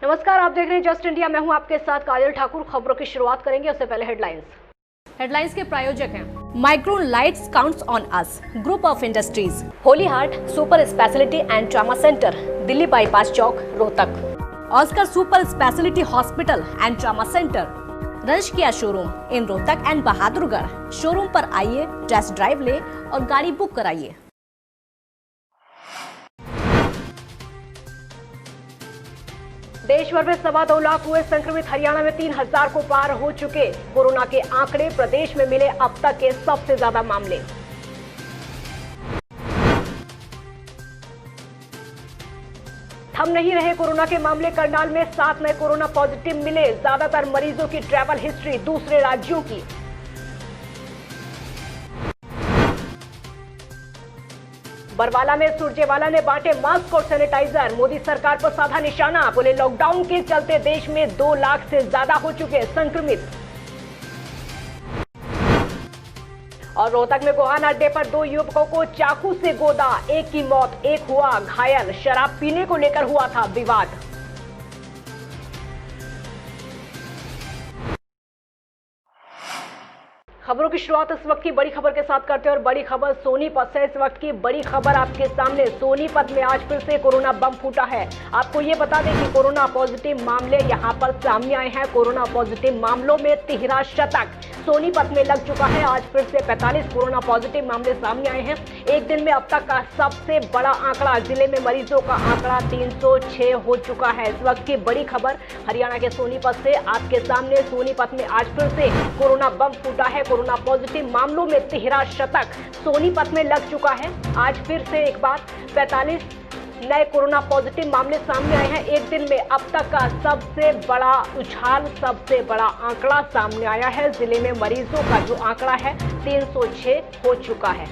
नमस्कार, आप देख रहे हैं जस्ट इंडिया। मैं हूं आपके साथ काजल ठाकुर। खबरों की शुरुआत करेंगे, उससे पहले हेडलाइंस के प्रायोजक हैं Micron lights counts on us, group of industries, holy heart super speciality and trauma centre, Delhi bypass Chowk, Rohtak, Oscar super speciality hospital and trauma centre, रंश किया showroom in Rohtak and Bahadurgarh. Showroom पर आइए, टेस्ट ड्राइव ले और गाड़ी बुक कराइए। देश भर में 2.25 लाख हुए संक्रमित। हरियाणा में 3,000 को पार हो चुके कोरोना के आंकड़े। प्रदेश में मिले अब तक के सबसे ज्यादा मामले। थम नहीं रहे कोरोना के मामले। करनाल में 7 नए कोरोना पॉजिटिव मिले। ज्यादातर मरीजों की ट्रैवल हिस्ट्री दूसरे राज्यों की। बरवाला में सुरजेवाला ने बांटे मास्क और सैनिटाइजर। मोदी सरकार पर साधा निशाना। बोले लॉकडाउन के चलते देश में 2 लाख से ज्यादा हो चुके संक्रमित। और रोहतक में गोहाना अड्डे पर 2 युवकों को चाकू से गोदा। एक की मौत, एक हुआ घायल। शराब पीने को लेकर हुआ था विवाद। खबरों की शुरुआत इस वक्त की बड़ी खबर के साथ करते हैं और बड़ी खबर सोनीपत से। इस वक्त की बड़ी खबर आपके सामने। सोनीपत में आज फिर से कोरोना बम फूटा है। आपको ये बता दें कि कोरोना पॉजिटिव मामले यहां पर सामने आए हैं। कोरोना पॉजिटिव मामलों में 13 शतक सोनीपत में लग चुका है। आज फिर से 45 कोरोना पॉजिटिव मामले सामने आए हैं। एक दिन में अब तक का सबसे बड़ा आंकड़ा। जिले में मरीजों का आंकड़ा 306 हो चुका है। इस वक्त की बड़ी खबर हरियाणा के सोनीपत से आपके सामने। सोनीपत में आज फिर से कोरोना बम फूटा है। कोरोना पॉजिटिव मामलों में 13 शतक सोनीपत में लग चुका है। आज फिर से एक बार 45 नए कोरोना पॉजिटिव मामले सामने आए हैं। एक दिन में अब तक का सबसे बड़ा उछाल, सबसे बड़ा आंकड़ा सामने आया है। जिले में मरीजों का जो आंकड़ा है 306 हो चुका है।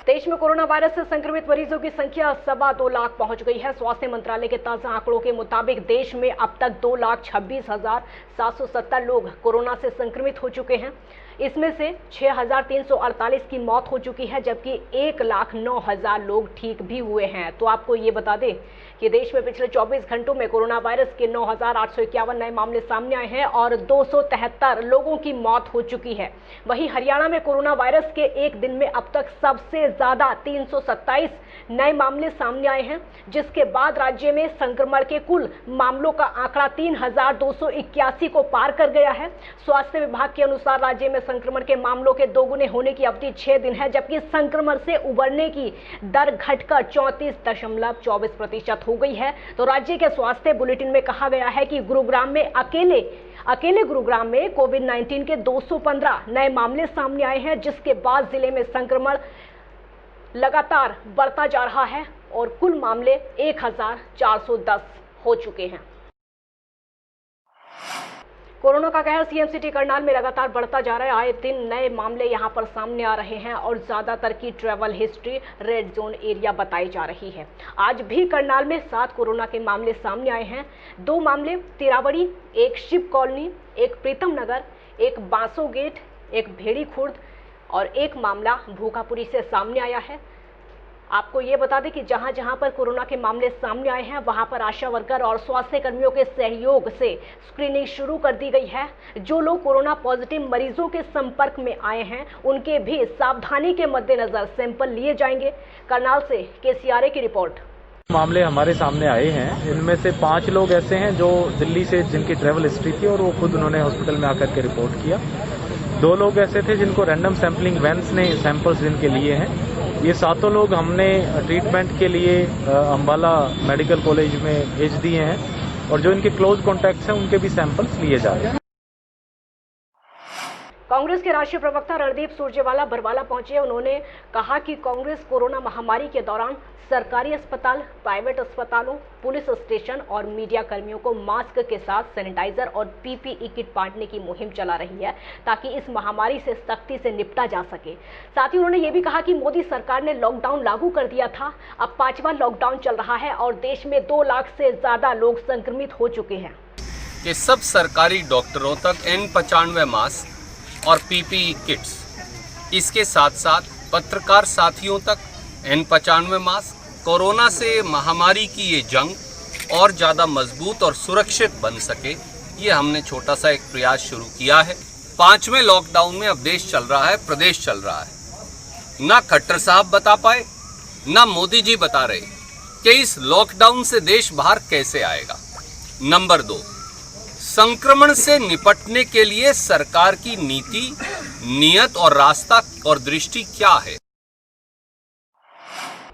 देश में कोरोना वायरस से संक्रमित मरीजों की संख्या 2.25 लाख पहुंच गई है। स्वास्थ्य मंत्रालय के ताजा आंकड़ों के मुताबिक देश में अब तक 2,26,770 लोग कोरोना से संक्रमित हो चुके हैं। इसमें से 6,348 की मौत हो चुकी है, जबकि 1,09,000 लोग ठीक भी हुए हैं। तो आपको ये बता दें कि देश में पिछले 24 घंटों में कोरोना वायरस के 9,851 नए मामले सामने आए हैं और 273 लोगों की मौत हो चुकी है। वहीं हरियाणा में कोरोना वायरस के एक दिन में अब तक सबसे ज्यादा 327 नए मामले सामने आए हैं, जिसके बाद राज्य में संक्रमण के कुल मामलों का आंकड़ा 3,281 को पार कर गया है। स्वास्थ्य विभाग के अनुसार राज्य में संक्रमण के मामलों के दोगुने होने की अवधि 6 दिन है, जबकि संक्रमण से उबरने की दर घटकर 34.24% हो गई है। तो राज्य के स्वास्थ्य बुलेटिन में कहा गया है कि गुरुग्राम में अकेले गुरुग्राम में कोविड-19 के 215 नए मामले सामने आए हैं, जिसके बाद जिले में संक्रमण लगातार बढ़ता जा रहा है और कुल मामले 1,410 हो चुके हैं। कोरोना का कहर सीएम सिटी करनाल में लगातार बढ़ता जा रहा है। आए दिन नए मामले यहां पर सामने आ रहे हैं और ज्यादातर की travel history red zone area बताई जा रही है। आज भी करनाल में 7 कोरोना के मामले सामने आए हैं। 2 मामले तिरावड़ी, एक शिव कॉलोनी, एक प्रीतम नगर, एक बांसो गेट, एक भेड़ी खुर्द और एक मामला भूखापुरी से सामने आया है। आपको ये बता दें कि जहां जहां पर कोरोना के मामले सामने आए हैं, वहां पर आशा वर्कर और स्वास्थ्य कर्मियों के सहयोग से स्क्रीनिंग शुरू कर दी गई है। जो लोग कोरोना पॉजिटिव मरीजों के संपर्क में आए हैं, उनके भी सावधानी के मद्देनजर सैंपल लिए जाएंगे। करनाल से केसीआरए की रिपोर्ट। मामले हमारे सामने आए हैं। इनमें से 5 लोग ऐसे हैं जो दिल्ली से जिनकी ट्रैवल हिस्ट्री थी और वो खुद उन्होंने हॉस्पिटल में आकर के रिपोर्ट किया। 2 लोग ऐसे थे जिनको रैंडम सैंपलिंग वैन्स ने सैंपल्स जिनके लिए हैं। ये 7 लोग हमने ट्रीटमेंट के लिए अंबाला मेडिकल कॉलेज में भेज दिए हैं और जो इनके क्लोज कॉन्टैक्ट्स हैं उनके भी सैंपल्स लिए जा रहे हैं। कांग्रेस के राष्ट्रीय प्रवक्ता रणदीप सुरजेवाला बरवाला पहुंचे। उन्होंने कहा कि कांग्रेस कोरोना महामारी के दौरान सरकारी अस्पताल, प्राइवेट अस्पतालों, पुलिस स्टेशन और मीडिया कर्मियों को मास्क के साथ सैनिटाइजर और पीपीई किट बांटने की मुहिम चला रही है, ताकि इस महामारी से सख्ती से निपटा जा सके। साथ ही उन्होंने ये भी कहा कि मोदी सरकार ने लॉकडाउन लागू कर दिया था, अब 5वां लॉकडाउन चल रहा है और देश में 2 लाख से ज्यादा लोग संक्रमित हो चुके हैं। कि सब सरकारी डॉक्टरों तक N95 मास्क और पीपीई किट्स, इसके साथ साथ पत्रकार साथियों तक N95 मास्क कोरोना से महामारी की ये जंग और ज़्यादा मजबूत और सुरक्षित बन सके, ये हमने छोटा सा एक प्रयास शुरू किया है। 5वें लॉकडाउन में अब देश चल रहा है, प्रदेश चल रहा है। ना खट्टर साहब बता पाए, ना मोदी जी बता रहे कि इस लॉकडाउन से देश बाहर कैसे आएगा। नंबर 2, संक्रमण से निपटने के लिए सरकार की नीति, नियत और रास्ता और दृष्टि क्या है।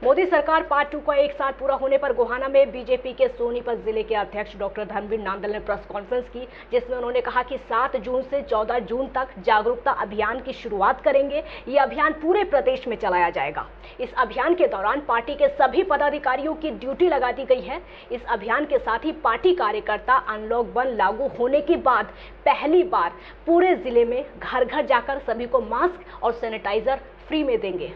मोदी सरकार पार्ट 2 का एक साल पूरा होने पर गोहाना में बीजेपी के सोनीपत जिले के अध्यक्ष डॉक्टर धर्मवीर नांदल ने प्रेस कॉन्फ्रेंस की, जिसमें उन्होंने कहा कि 7 जून से 14 जून तक जागरूकता अभियान की शुरुआत करेंगे। ये अभियान पूरे प्रदेश में चलाया जाएगा। इस अभियान के दौरान पार्टी के सभी पदाधिकारियों की ड्यूटी लगा दी गई है। इस अभियान के साथ ही पार्टी कार्यकर्ता अनलॉक 1 लागू होने के बाद पहली बार पूरे जिले में घर घर जाकर सभी को मास्क और सैनिटाइजर फ्री में देंगे।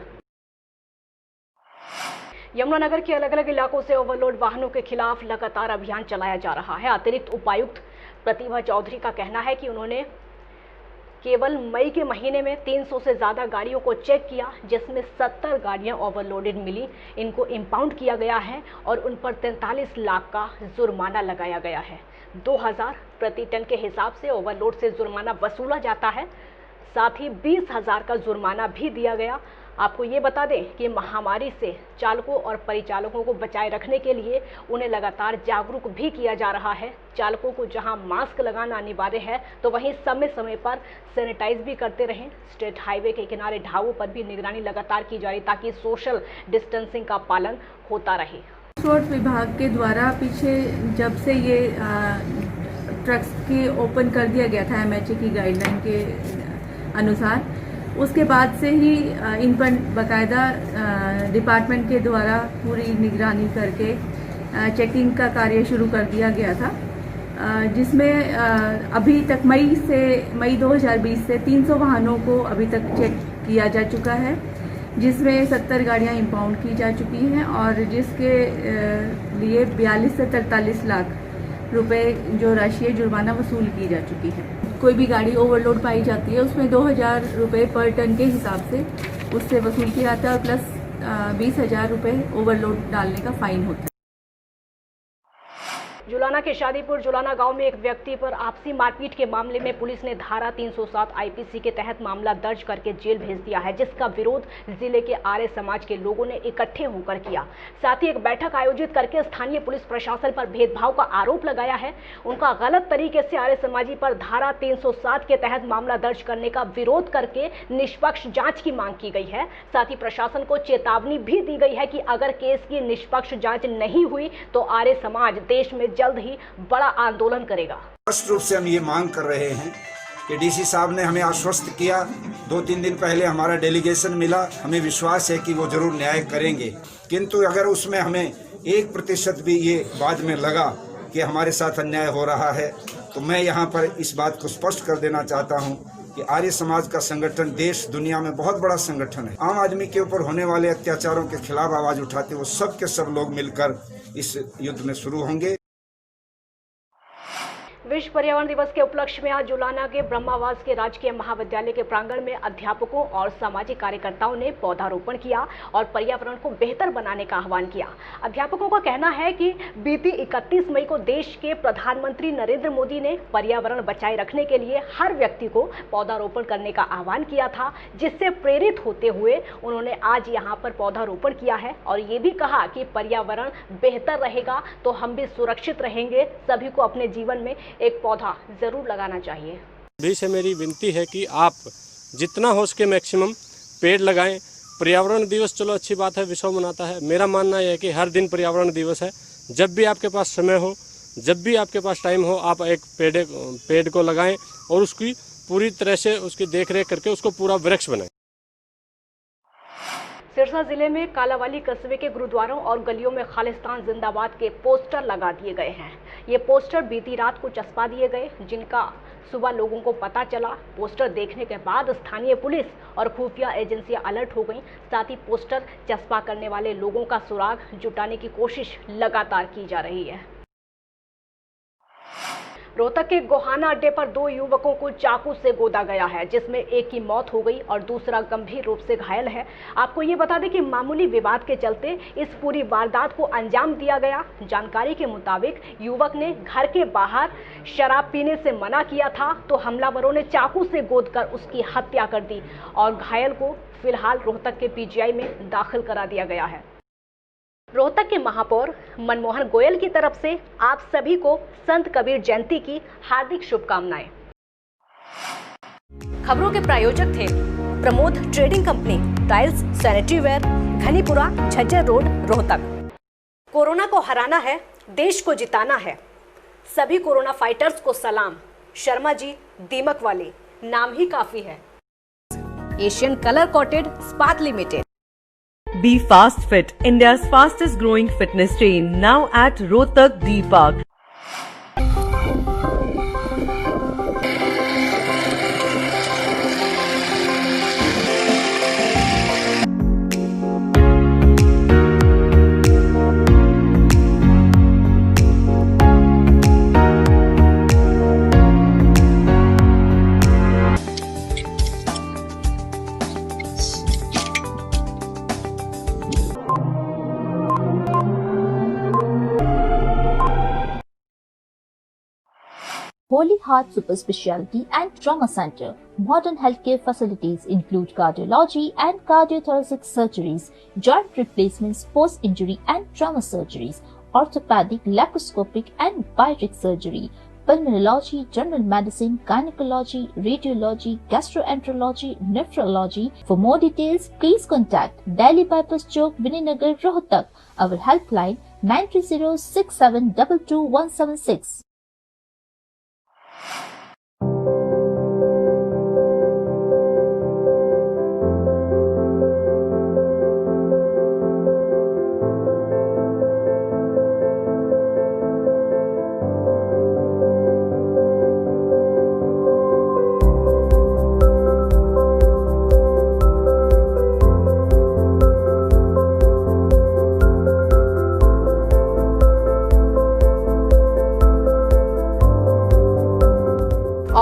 यमुनानगर के अलग अलग इलाकों से ओवरलोड वाहनों के खिलाफ लगातार अभियान चलाया जा रहा है। अतिरिक्त उपायुक्त प्रतिभा चौधरी का कहना है कि उन्होंने केवल मई के महीने में 300 से ज़्यादा गाड़ियों को चेक किया, जिसमें 70 गाड़ियां ओवरलोडेड मिली। इनको इंपाउंड किया गया है और उन पर 43 लाख का जुर्माना लगाया गया है। 2000 प्रति टन के हिसाब से ओवरलोड से जुर्माना वसूला जाता है। साथ ही 20,000 का जुर्माना भी दिया गया। आपको ये बता दें कि महामारी से चालकों और परिचालकों को बचाए रखने के लिए उन्हें लगातार जागरूक भी किया जा रहा है। चालकों को जहां मास्क लगाना अनिवार्य है, तो वहीं समय समय पर सैनिटाइज भी करते रहें। स्टेट हाईवे के किनारे ढाबों पर भी निगरानी लगातार की जा रही, ताकि सोशल डिस्टेंसिंग का पालन होता रहे। ट्रांसपोर्ट विभाग के द्वारा पीछे जब से ये ट्रक्स की ओपन कर दिया गया था MHA की गाइडलाइन के अनुसार, उसके बाद से ही इन पर बाकायदा डिपार्टमेंट के द्वारा पूरी निगरानी करके चेकिंग का कार्य शुरू कर दिया गया था, जिसमें अभी तक मई 2020 से 300 वाहनों को अभी तक चेक किया जा चुका है, जिसमें 70 गाड़ियां इंपाउंड की जा चुकी हैं और जिसके लिए 42 से 43 लाख रुपए जो राशि है जुर्माना वसूल की जा चुकी है। कोई भी गाड़ी ओवरलोड पाई जाती है उसमें 2000 रुपये पर टन के हिसाब से उससे वसूल किया जाता है और प्लस 20,000 रुपये ओवरलोड डालने का फाइन होता है। जुलाना के शादीपुर जुलाना गांव में एक व्यक्ति पर आपसी मारपीट के मामले में पुलिस ने धारा 307 IPC के तहत मामला दर्ज करके जेल भेज दिया है, जिसका विरोध जिले के आर्य समाज के लोगों ने इकट्ठे होकर किया। साथ ही एक बैठक आयोजित करके स्थानीय पुलिस प्रशासन पर भेदभाव का आरोप लगाया है। उनका गलत तरीके से आर्य समाजी पर धारा 307 के तहत मामला दर्ज करने का विरोध करके निष्पक्ष जाँच की मांग की गई है। साथ ही प्रशासन को चेतावनी भी दी गई है कि अगर केस की निष्पक्ष जाँच नहीं हुई तो आर्य समाज देश में जल्द ही बड़ा आंदोलन करेगा। स्पष्ट रूप से हम ये मांग कर रहे हैं कि DC साहब ने हमें आश्वस्त किया, 2-3 दिन पहले हमारा डेलीगेशन मिला, हमें विश्वास है कि वो जरूर न्याय करेंगे, किंतु अगर उसमें हमें 1% भी ये बाद में लगा कि हमारे साथ अन्याय हो रहा है, तो मैं यहाँ पर इस बात को स्पष्ट कर देना चाहता हूँ कि आर्य समाज का संगठन देश दुनिया में बहुत बड़ा संगठन है। आम आदमी के ऊपर होने वाले अत्याचारों के खिलाफ आवाज उठाते वो सब के सब लोग मिलकर इस युद्ध में शुरू होंगे। विश्व पर्यावरण दिवस के उपलक्ष्य में आज जुलाना के ब्रह्मावास के राजकीय महाविद्यालय के प्रांगण में अध्यापकों और सामाजिक कार्यकर्ताओं ने पौधारोपण किया और पर्यावरण को बेहतर बनाने का आह्वान किया। अध्यापकों का कहना है कि बीती 31 मई को देश के प्रधानमंत्री नरेंद्र मोदी ने पर्यावरण बचाए रखने के लिए हर व्यक्ति को पौधारोपण करने का आह्वान किया था, जिससे प्रेरित होते हुए उन्होंने आज यहाँ पर पौधारोपण किया है और ये भी कहा कि पर्यावरण बेहतर रहेगा तो हम भी सुरक्षित रहेंगे। सभी को अपने जीवन में एक पौधा जरूर लगाना चाहिए। सभी से मेरी विनती है कि आप जितना हो सके मैक्सिमम पेड़ लगाएं। पर्यावरण दिवस चलो अच्छी बात है, विश्व मनाता है। मेरा मानना यह है कि हर दिन पर्यावरण दिवस है। जब भी आपके पास समय हो, जब भी आपके पास टाइम हो, आप एक पेड़ को लगाएं और उसकी पूरी तरह से उसकी देखरेख करके उसको पूरा वृक्ष बनाएं। सिरसा जिले में कालावाली कस्बे के गुरुद्वारों और गलियों में खालिस्तान जिंदाबाद के पोस्टर लगा दिए गए हैं। ये पोस्टर बीती रात को चस्पा दिए गए, जिनका सुबह लोगों को पता चला। पोस्टर देखने के बाद स्थानीय पुलिस और खुफिया एजेंसियां अलर्ट हो गईं। साथ ही पोस्टर चस्पा करने वाले लोगों का सुराग जुटाने की कोशिश लगातार की जा रही है। रोहतक के गोहाना अड्डे पर 2 युवकों को चाकू से गोदा गया है, जिसमें एक की मौत हो गई और दूसरा गंभीर रूप से घायल है। आपको ये बता दें कि मामूली विवाद के चलते इस पूरी वारदात को अंजाम दिया गया। जानकारी के मुताबिक युवक ने घर के बाहर शराब पीने से मना किया था, तो हमलावरों ने चाकू से गोदकर उसकी हत्या कर दी और घायल को फिलहाल रोहतक के पीजीआई में दाखिल करा दिया गया है। रोहतक के महापौर मनमोहन गोयल की तरफ से आप सभी को संत कबीर जयंती की हार्दिक शुभकामनाएं। खबरों के प्रायोजक थे Pramod trading company, tiles, sanitary ware, Ghanipura, Jhajjar road, Rohtak. Corona को हराना है, देश को जिताना है। सभी कोरोना फाइटर्स को सलाम। शर्मा जी, दीमक वाले, नाम ही काफी है। एशियन कलर कोटेड स्पात limited. Be Fast Fit, India's fastest growing fitness chain, now at Rohtak D Park. Holy Heart Super Speciality and Trauma Center. Modern healthcare facilities include cardiology and cardiothoracic surgeries, joint replacements, post-injury and trauma surgeries, orthopedic, laparoscopic and bariatric surgery, pulmonology, general medicine, gynecology, radiology, gastroenterology, nephrology. For more details, please contact Delhi Bypass Chowk, Vininagar, Rohtak. Our helpline 930-6722-176.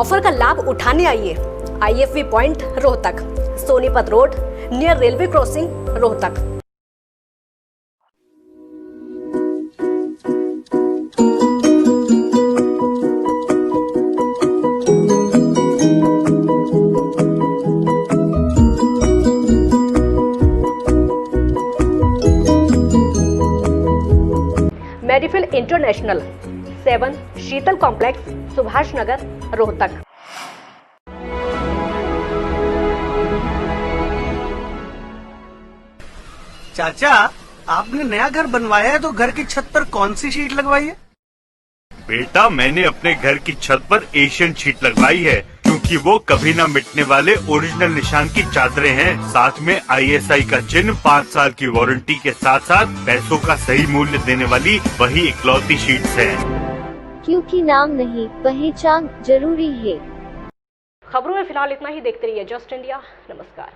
Offer का लाभ उठाने आइए IFV point Rohtak, Sonipat road, near railway crossing, Rohtak. Medifill international 7 Sheetal complex, Subhash Nagar, Rohtak. चाचा, आपने नया घर बनवाया है तो घर की छत पर कौन सी शीट लगवाई है? बेटा, मैंने अपने घर की छत पर एशियन शीट लगवाई है, क्योंकि वो कभी न मिटने वाले ओरिजिनल निशान की चादरें हैं। साथ में ISI का चिन्ह, 5 साल की वारंटी के साथ साथ पैसों का सही मूल्य देने वाली वही इकलौती शीट्स हैं। क्योंकि नाम नहीं, पहचान जरूरी है। खबरों में फिलहाल इतना ही। देखते रहिए जस्ट इंडिया। नमस्कार।